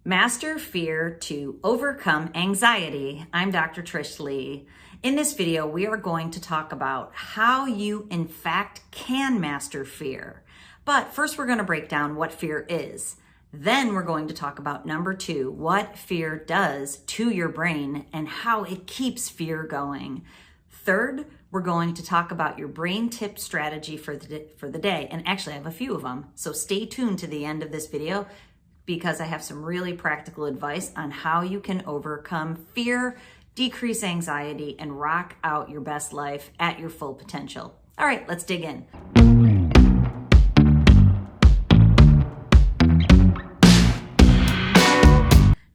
Master fear to overcome anxiety. I'm Dr. Trish Leigh. In this video, we are going to talk about how you in fact can master fear. But first we're going to break down what fear is. Then we're going to talk about number 2, what fear does to your brain and how it keeps fear going. Third, we're going to talk about your brain tip strategy for the day. And actually I have a few of them. So stay tuned to the end of this video because I have some really practical advice on how you can overcome fear, decrease anxiety, and rock out your best life at your full potential. All right, let's dig in.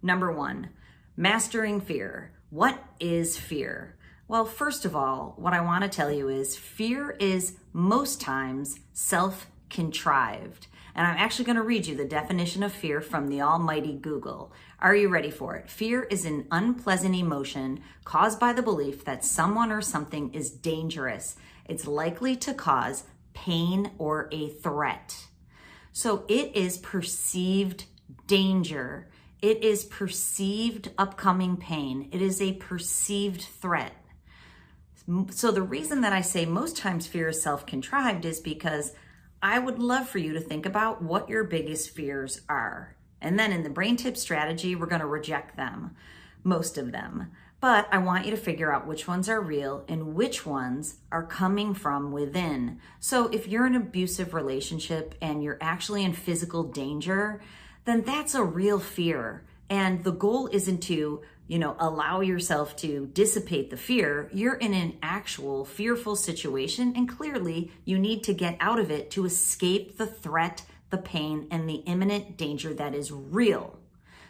Number 1, mastering fear. What is fear? Well, first of all, what I want to tell you is fear is most times self-contrived. And I'm actually going to read you the definition of fear from the almighty Google. Are you ready for it? Fear is an unpleasant emotion caused by the belief that someone or something is dangerous. It's likely to cause pain or a threat. So it is perceived danger. It is perceived upcoming pain. It is a perceived threat. So the reason that I say most times fear is self-contrived is because I would love for you to think about what your biggest fears are. And then in the brain tip strategy, we're going to reject them, most of them. But I want you to figure out which ones are real and which ones are coming from within. So if you're in an abusive relationship and you're actually in physical danger, then that's a real fear. And the goal isn't to, allow yourself to dissipate the fear. You're in an actual fearful situation, and clearly you need to get out of it to escape the threat, the pain, and the imminent danger that is real.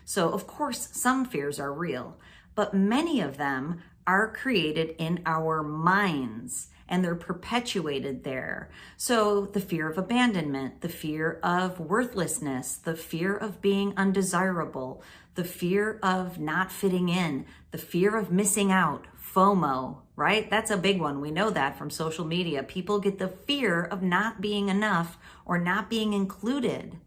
So of course, some fears are real, but many of them are created in our minds and they're perpetuated there. So the fear of abandonment, the fear of worthlessness, the fear of being undesirable, the fear of not fitting in, the fear of missing out, FOMO, right? That's a big one. We know that from social media. People get the fear of not being enough or not being included.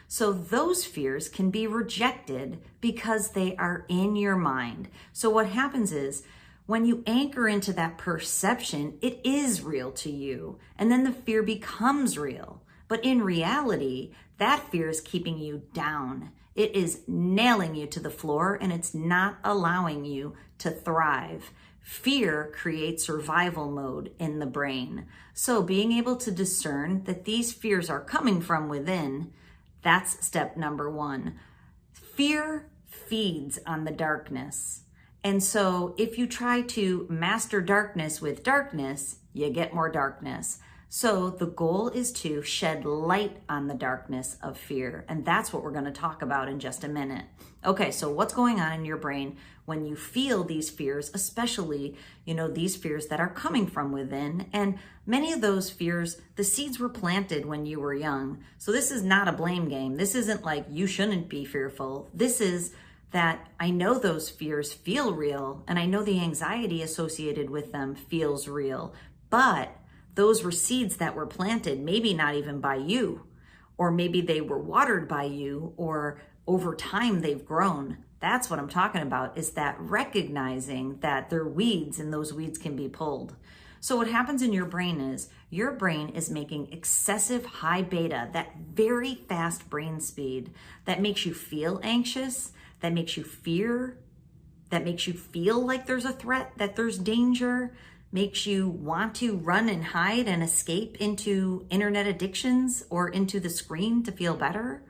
So those fears can be rejected because they are in your mind. So what happens is, when you anchor into that perception, it is real to you. And then the fear becomes real. But in reality, that fear is keeping you down. It is nailing you to the floor and it's not allowing you to thrive. Fear creates survival mode in the brain. So being able to discern that these fears are coming from within, that's step number 1. Fear feeds on the darkness. And so if you try to master darkness with darkness, you get more darkness. So the goal is to shed light on the darkness of fear. And that's what we're going to talk about in just a minute. Okay, so what's going on in your brain when you feel these fears, especially, these fears that are coming from within? And many of those fears, the seeds were planted when you were young. So this is not a blame game. This isn't like you shouldn't be fearful. This is that I know those fears feel real and I know the anxiety associated with them feels real, but those were seeds that were planted, maybe not even by you, or maybe they were watered by you, or over time they've grown. That's what I'm talking about, is that recognizing that they're weeds and those weeds can be pulled. So what happens in your brain is your brain is making excessive high beta, that very fast brain speed that makes you feel anxious, that makes you fear, that makes you feel like there's a threat, that there's danger, makes you want to run and hide and escape into internet addictions or into the screen to feel better.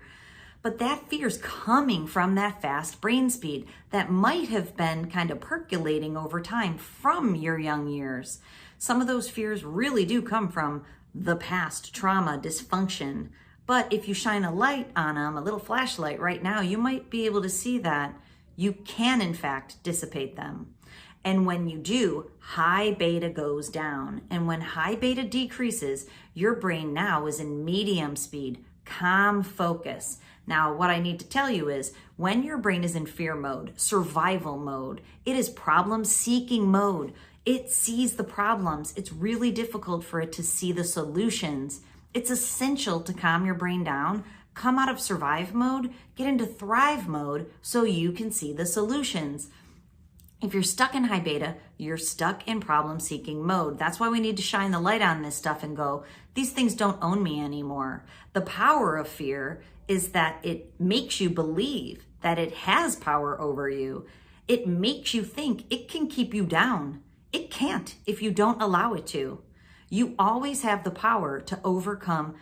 But that fear's coming from that fast brain speed that might have been kind of percolating over time from your young years. Some of those fears really do come from the past, trauma, dysfunction. But if you shine a light on them, a little flashlight right now, you might be able to see that you can, in fact, dissipate them. And when you do, high beta goes down. And when high beta decreases, your brain now is in medium speed, calm focus. Now, what I need to tell you is when your brain is in fear mode, survival mode, it is problem-seeking mode. It sees the problems. It's really difficult for it to see the solutions. It's essential to calm your brain down Come out of survive mode, get into thrive mode so you can see the solutions. If you're stuck in high beta, you're stuck in problem-seeking mode. That's why we need to shine the light on this stuff and go, these things don't own me anymore. The power of fear is that it makes you believe that it has power over you. It makes you think it can keep you down. It can't if you don't allow it to. You always have the power to overcome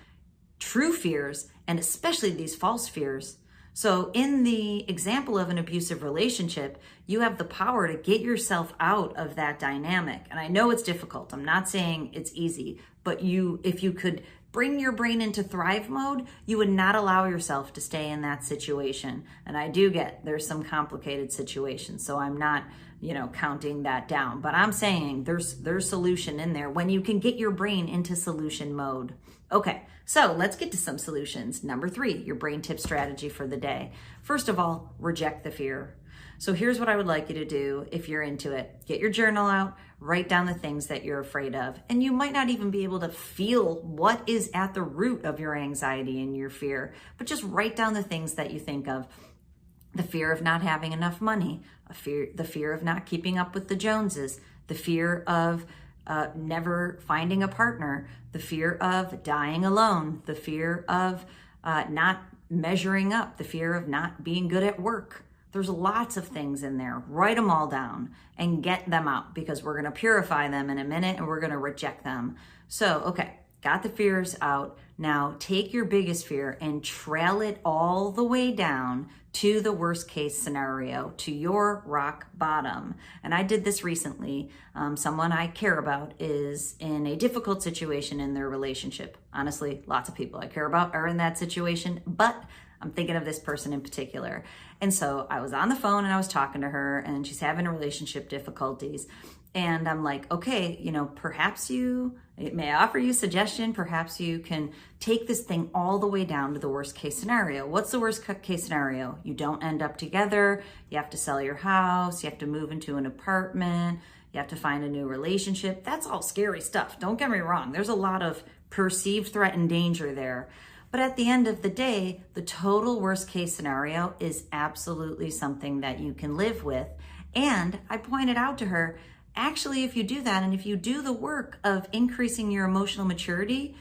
true fears, and especially these false fears. So in the example of an abusive relationship, you have the power to get yourself out of that dynamic. And I know it's difficult. I'm not saying it's easy, but if you could bring your brain into thrive mode, you would not allow yourself to stay in that situation. And I do get there's some complicated situations, so I'm not, counting that down, but I'm saying there's solution in there when you can get your brain into solution mode. Okay, so let's get to some solutions. Number 3, your brain tip strategy for the day. First of all, reject the fear. So here's what I would like you to do if you're into it. Get your journal out, write down the things that you're afraid of. And you might not even be able to feel what is at the root of your anxiety and your fear, but just write down the things that you think of. The fear of not having enough money, the fear of not keeping up with the Joneses, the fear of never finding a partner, the fear of dying alone, the fear of not measuring up, the fear of not being good at work. There's lots of things in there. Write them all down and get them out, because we're going to purify them in a minute and we're going to reject them. So, okay, got the fears out. Now take your biggest fear and trail it all the way down to the worst case scenario, to your rock bottom. And I did this recently. Someone I care about is in a difficult situation in their relationship. Honestly, lots of people I care about are in that situation, but I'm thinking of this person in particular. And so I was on the phone and I was talking to her, and she's having relationship difficulties. And I'm like, okay, perhaps may I offer you a suggestion? Perhaps you can take this thing all the way down to the worst case scenario. What's the worst case scenario? You don't end up together. You have to sell your house. You have to move into an apartment. You have to find a new relationship. That's all scary stuff. Don't get me wrong. There's a lot of perceived threat and danger there. But at the end of the day, the total worst case scenario is absolutely something that you can live with. And I pointed out to her, actually, if you do that, and if you do the work of increasing your emotional maturity,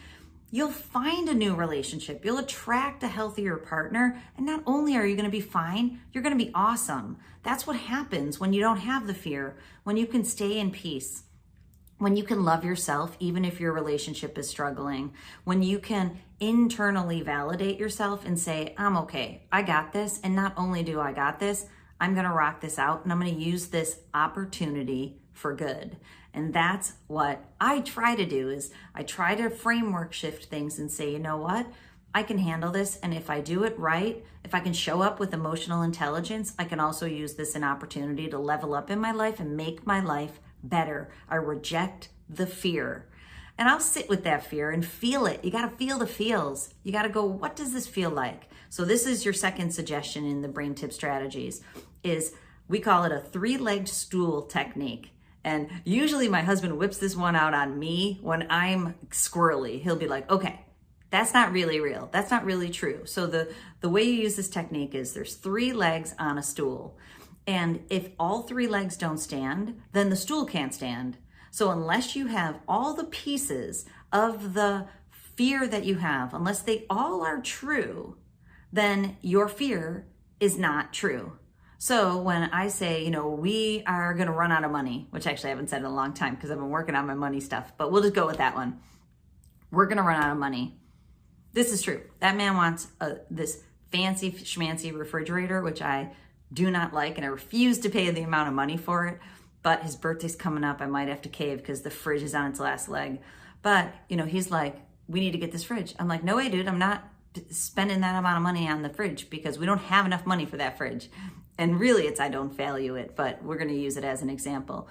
you'll find a new relationship. You'll attract a healthier partner. And not only are you going to be fine, you're going to be awesome. That's what happens when you don't have the fear, when you can stay in peace, when you can love yourself, even if your relationship is struggling, when you can internally validate yourself and say, I'm okay, I got this. And not only do I got this, I'm going to rock this out, and I'm going to use this opportunity for good. And that's what I try to do, is I try to framework shift things and say, you know what? I can handle this. And if I do it right, if I can show up with emotional intelligence, I can also use this an opportunity to level up in my life and make my life better. I reject the fear. And I'll sit with that fear and feel it. You got to feel the feels. You got to go, what does this feel like? So this is your second suggestion in the brain tip strategies, is we call it a 3-legged stool technique. And usually my husband whips this one out on me when I'm squirrely. He'll be like, okay, that's not really real. That's not really true. So the way you use this technique is there's 3 legs on a stool. And if all 3 legs don't stand, then the stool can't stand. So unless you have all the pieces of the fear that you have, unless they all are true, then your fear is not true. So when I say, we are going to run out of money, which actually I haven't said in a long time because I've been working on my money stuff, but we'll just go with that one. We're going to run out of money. This is true. That man wants this fancy schmancy refrigerator, which I do not like, and I refuse to pay the amount of money for it. But his birthday's coming up. I might have to cave because the fridge is on its last leg. But, he's like, we need to get this fridge. I'm like, no way, dude. I'm not spending that amount of money on the fridge because we don't have enough money for that fridge. And really, I don't value it, but we're going to use it as an example.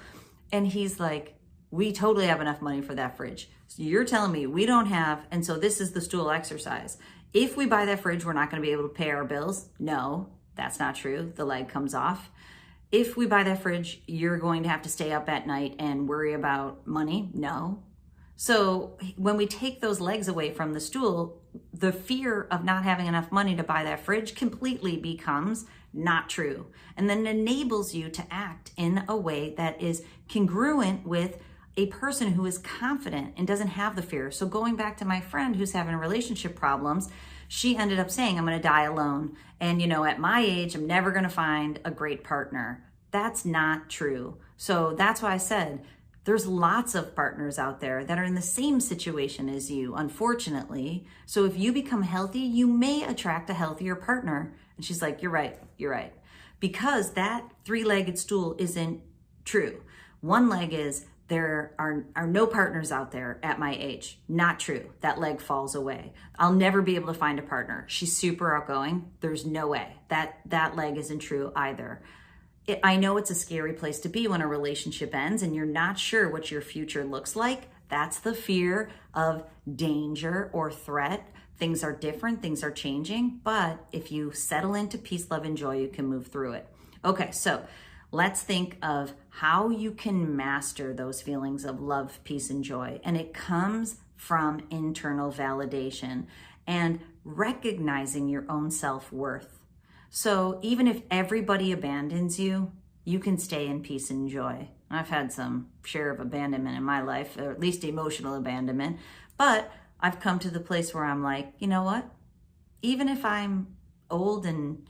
And he's like, we totally have enough money for that fridge. So you're telling me we don't have, and so this is the stool exercise. If we buy that fridge, we're not going to be able to pay our bills. No, that's not true. The leg comes off. If we buy that fridge, you're going to have to stay up at night and worry about money. No. So when we take those legs away from the stool, the fear of not having enough money to buy that fridge completely becomes not true. And then enables you to act in a way that is congruent with a person who is confident and doesn't have the fear. So going back to my friend who's having relationship problems, she ended up saying, I'm going to die alone. And, at my age, I'm never going to find a great partner. That's not true. So that's why I said, there's lots of partners out there that are in the same situation as you, unfortunately. So if you become healthy, you may attract a healthier partner. And she's like, you're right. Because that three-legged stool isn't true. One leg is, there are no partners out there at my age. Not true. That leg falls away. I'll never be able to find a partner. She's super outgoing. There's no way. That leg isn't true either. I know it's a scary place to be when a relationship ends and you're not sure what your future looks like. That's the fear of danger or threat. Things are different, things are changing, but if you settle into peace, love, and joy, you can move through it. Okay, so let's think of how you can master those feelings of love, peace, and joy. And it comes from internal validation and recognizing your own self-worth. So even if everybody abandons you, you can stay in peace and joy. I've had some share of abandonment in my life, or at least emotional abandonment, but I've come to the place where I'm like, you know what? Even if I'm old and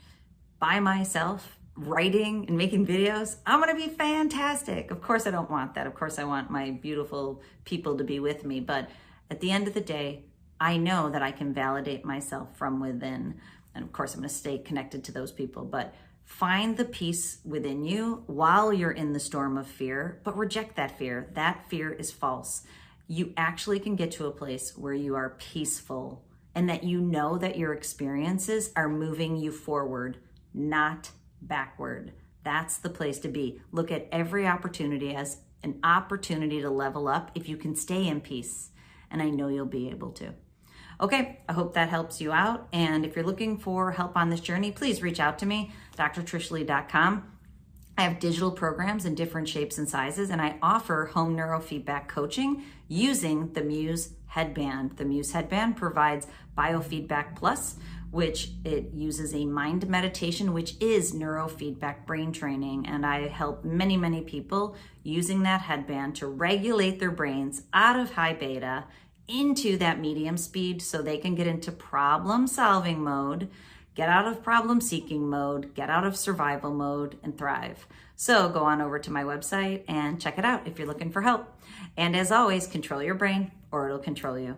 by myself, writing and making videos, I'm gonna be fantastic. Of course I don't want that. Of course I want my beautiful people to be with me. But at the end of the day, I know that I can validate myself from within. And of course I'm gonna stay connected to those people, but find the peace within you while you're in the storm of fear, but reject that fear. That fear is false. You actually can get to a place where you are peaceful and that you know that your experiences are moving you forward, not backward. That's the place to be. Look at every opportunity as an opportunity to level up if you can stay in peace. And I know you'll be able to. Okay, I hope that helps you out. And if you're looking for help on this journey, please reach out to me, drtrishleigh.com. I have digital programs in different shapes and sizes, and I offer home neurofeedback coaching using the Muse headband. The Muse headband provides Biofeedback Plus, which it uses a mind meditation, which is neurofeedback brain training. And I help many, many people using that headband to regulate their brains out of high beta into that medium speed so they can get into problem solving mode, get out of problem seeking mode, get out of survival mode, and thrive. So go on over to my website and check it out if you're looking for help. And as always, control your brain or it'll control you.